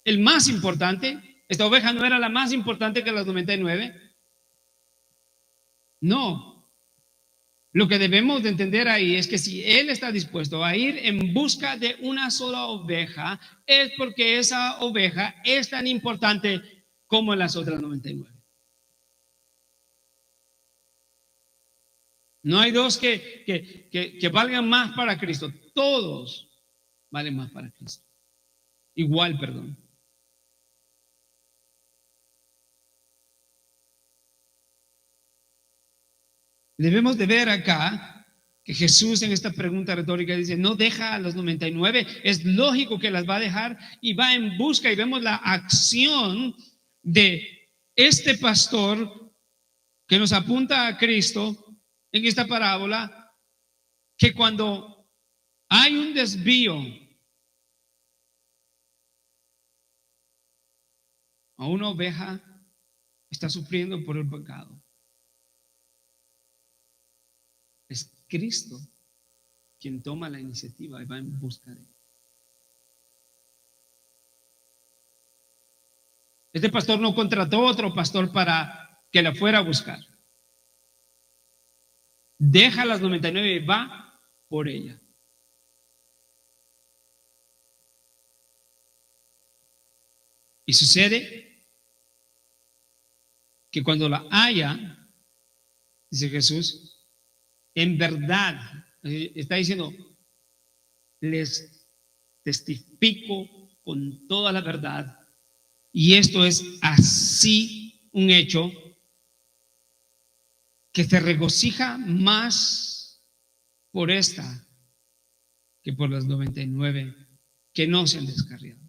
el más importante. Esta oveja no era la más importante que las 99. No. Lo que debemos de entender ahí es que si Él está dispuesto a ir en busca de una sola oveja, es porque esa oveja es tan importante como las otras 99. No hay dos que valgan más para Cristo. Todos valen más para Cristo. Igual, perdón. Debemos de ver acá que Jesús en esta pregunta retórica dice, no deja a los 99, es lógico que las va a dejar y va en busca, y vemos la acción de este pastor que nos apunta a Cristo en esta parábola, que cuando hay un desvío a una oveja, está sufriendo por el pecado. Es Cristo quien toma la iniciativa y va en busca de él. Este pastor no contrató otro pastor para que la fuera a buscar. Deja las 99 y va por ella. Y sucede que cuando la haya, dice Jesús, en verdad, está diciendo, les testifico con toda la verdad, y esto es así un hecho, que se regocija más por esta que por las 99 que no se han descarriado.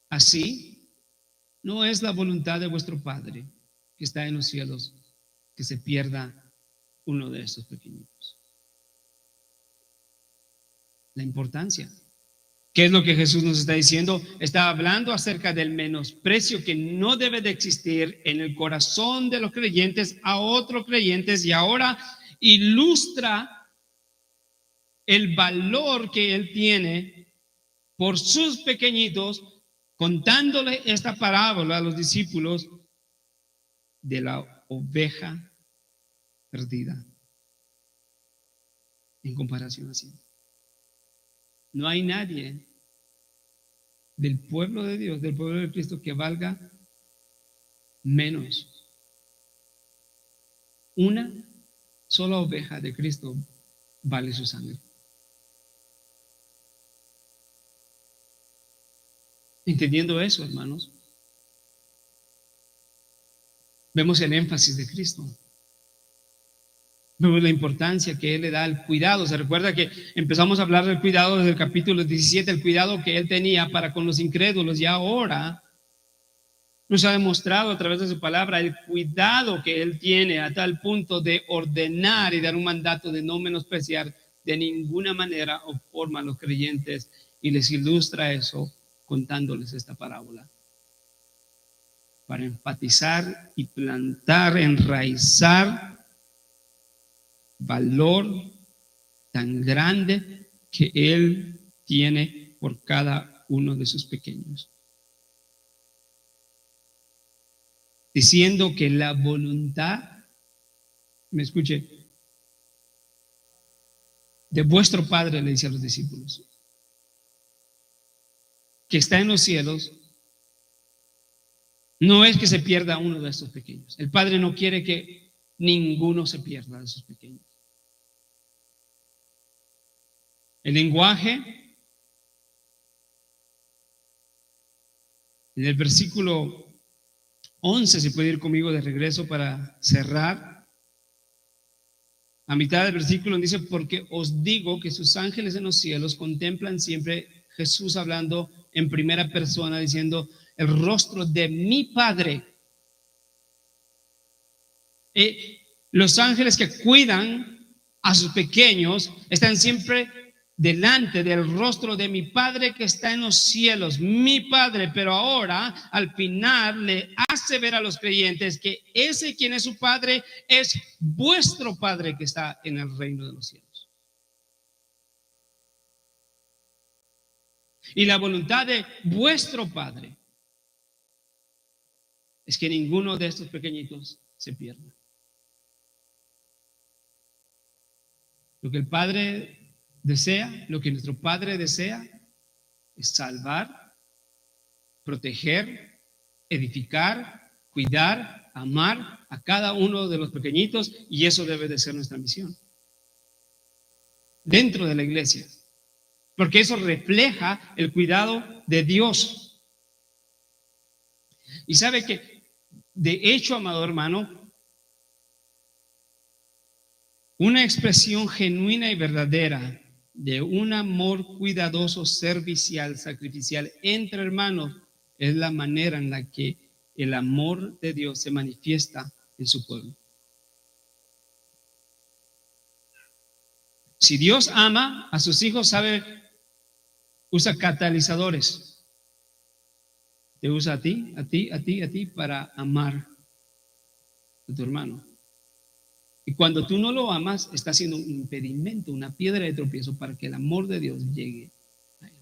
Así no es la voluntad de vuestro Padre que está en los cielos que se pierda uno de estos pequeñitos. La importancia. ¿Qué es lo que Jesús nos está diciendo? Está hablando acerca del menosprecio que no debe de existir en el corazón de los creyentes a otros creyentes, y ahora ilustra el valor que Él tiene por sus pequeñitos, contándole esta parábola a los discípulos de la oveja perdida. En comparación así, no hay nadie del pueblo de Dios, del pueblo de Cristo, que valga menos. Una sola oveja de Cristo vale su sangre. Entendiendo eso, hermanos, vemos el énfasis de Cristo. Vemos la importancia que Él le da al cuidado. Se recuerda que empezamos a hablar del cuidado desde el capítulo 17, el cuidado que Él tenía para con los incrédulos, y ahora nos ha demostrado a través de su palabra el cuidado que Él tiene a tal punto de ordenar y dar un mandato de no menospreciar de ninguna manera o forma a los creyentes, y les ilustra eso contándoles esta parábola para enfatizar y plantar, enraizar valor tan grande que Él tiene por cada uno de sus pequeños. Diciendo que la voluntad, me escuche, de vuestro Padre, le dice a los discípulos, que está en los cielos, no es que se pierda uno de estos pequeños. El Padre no quiere que ninguno se pierda de esos pequeños. El lenguaje, en el versículo 11, se puede ir conmigo de regreso para cerrar. A mitad del versículo dice, porque os digo que sus ángeles en los cielos contemplan siempre, Jesús hablando en primera persona, diciendo, el rostro de mi Padre. Los ángeles que cuidan a sus pequeños están siempre delante del rostro de mi Padre que está en los cielos, mi Padre. Pero ahora, al final, le hace ver a los creyentes que ese quien es su Padre es vuestro Padre que está en el reino de los cielos. Y la voluntad de vuestro Padre es que ninguno de estos pequeñitos se pierda. Lo que el Padre desea, lo que nuestro Padre desea, es salvar, proteger, edificar, cuidar, amar a cada uno de los pequeñitos, y eso debe de ser nuestra misión dentro de la iglesia, porque eso refleja el cuidado de Dios. Y sabe que, de hecho, amado hermano, una expresión genuina y verdadera de un amor cuidadoso, servicial, sacrificial entre hermanos es la manera en la que el amor de Dios se manifiesta en su pueblo. Si Dios ama a sus hijos, usa catalizadores. Te usa a ti para amar a tu hermano. Y cuando tú no lo amas, está siendo un impedimento, una piedra de tropiezo para que el amor de Dios llegue a él.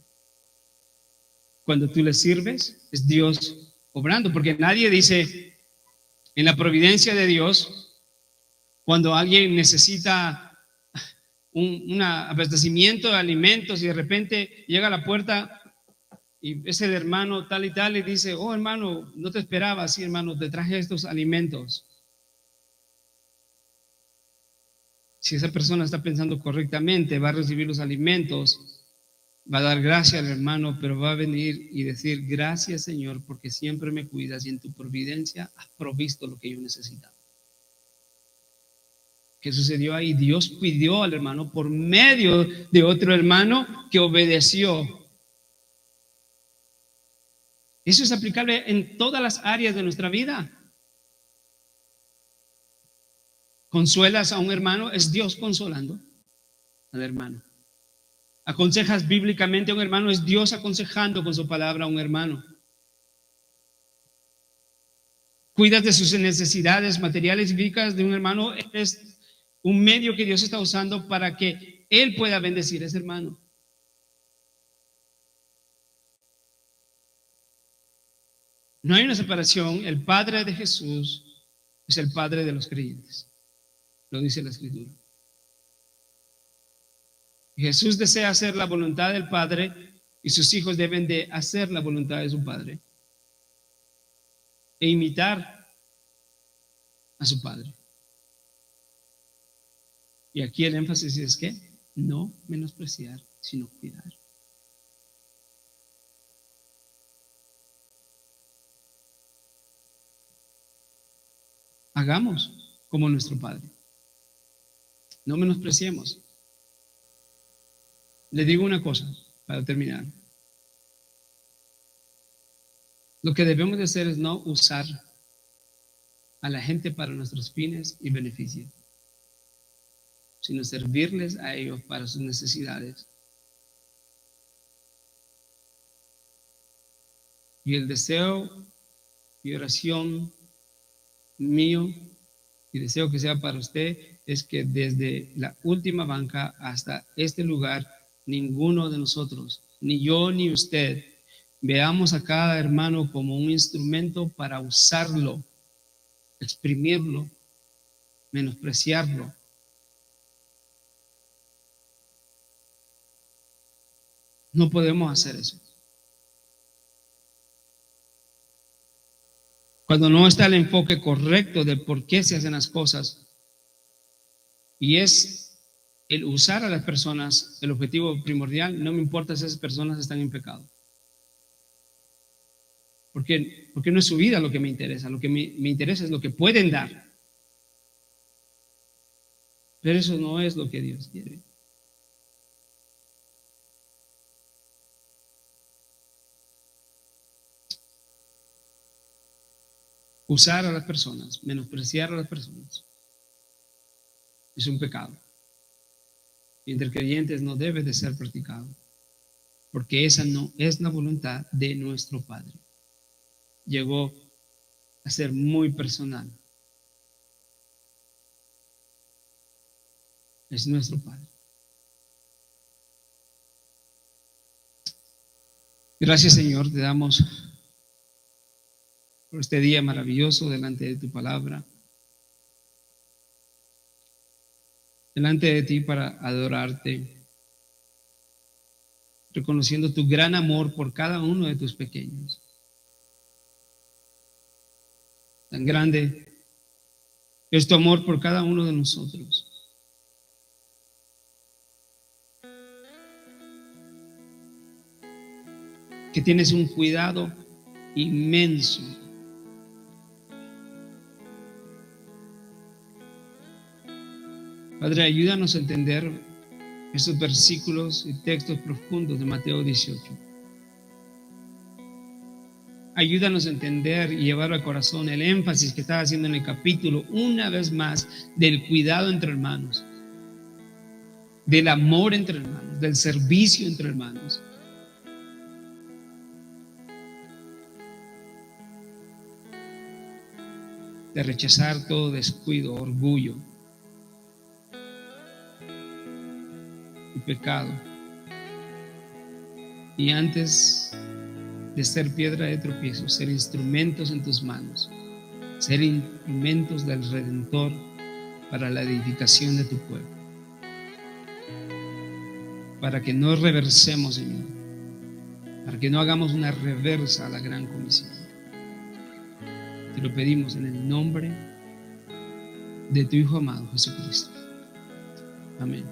Cuando tú le sirves, es Dios obrando, porque nadie dice en la providencia de Dios, cuando alguien necesita un abastecimiento de alimentos y de repente llega a la puerta y es el hermano tal y tal y dice, oh hermano, no te esperaba, sí hermano, te traje estos alimentos. Si esa persona está pensando correctamente, va a recibir los alimentos, va a dar gracias al hermano, pero va a venir y decir, gracias Señor, porque siempre me cuidas y en tu providencia has provisto lo que yo necesitaba. ¿Qué sucedió ahí? Dios pidió al hermano por medio de otro hermano que obedeció. Eso es aplicable en todas las áreas de nuestra vida. Consuelas a un hermano, es Dios consolando al hermano. Aconsejas bíblicamente a un hermano, es Dios aconsejando con su palabra a un hermano. Cuidas de sus necesidades materiales y físicas de un hermano, es un medio que Dios está usando para que él pueda bendecir a ese hermano. No hay una separación. El Padre de Jesús es el Padre de los creyentes. Lo dice la Escritura. Jesús desea hacer la voluntad del Padre y sus hijos deben de hacer la voluntad de su Padre e imitar a su Padre. Y aquí el énfasis es que no menospreciar, sino cuidar. Hagamos como nuestro Padre. No menospreciemos. Le digo una cosa para terminar. Lo que debemos de hacer es no usar a la gente para nuestros fines y beneficios, sino servirles a ellos para sus necesidades. Y el deseo y oración mío, y deseo que sea para usted, es que desde la última banca hasta este lugar, ninguno de nosotros, ni yo ni usted, veamos a cada hermano como un instrumento para usarlo, exprimirlo, menospreciarlo. No podemos hacer eso. Cuando no está el enfoque correcto de por qué se hacen las cosas, Y es el usar a las personas, el objetivo primordial. No me importa si esas personas están en pecado. Porque no es su vida lo que me interesa. Lo que me interesa es lo que pueden dar. Pero eso no es lo que Dios quiere. Usar a las personas, menospreciar a las personas, es un pecado. Y entre creyentes no debe de ser practicado, porque esa no es la voluntad de nuestro Padre. Llegó a ser muy personal. Es nuestro Padre. Gracias, Señor, te damos por este día maravilloso delante de tu palabra, delante de ti para adorarte, reconociendo tu gran amor por cada uno de tus pequeños. Tan grande es tu amor por cada uno de nosotros. Que tienes un cuidado inmenso. Padre, ayúdanos a entender estos versículos y textos profundos de Mateo 18. Ayúdanos a entender y llevar al corazón el énfasis que estaba haciendo en el capítulo, una vez más, del cuidado entre hermanos, del amor entre hermanos, del servicio entre hermanos. De rechazar todo descuido, orgullo y pecado. Y antes de ser piedra de tropiezo, ser instrumentos en tus manos, ser instrumentos del Redentor para la edificación de tu pueblo. Para que no reversemos, Señor, para que no hagamos una reversa a la gran comisión. Te lo pedimos en el nombre de tu Hijo amado, Jesucristo. Amén.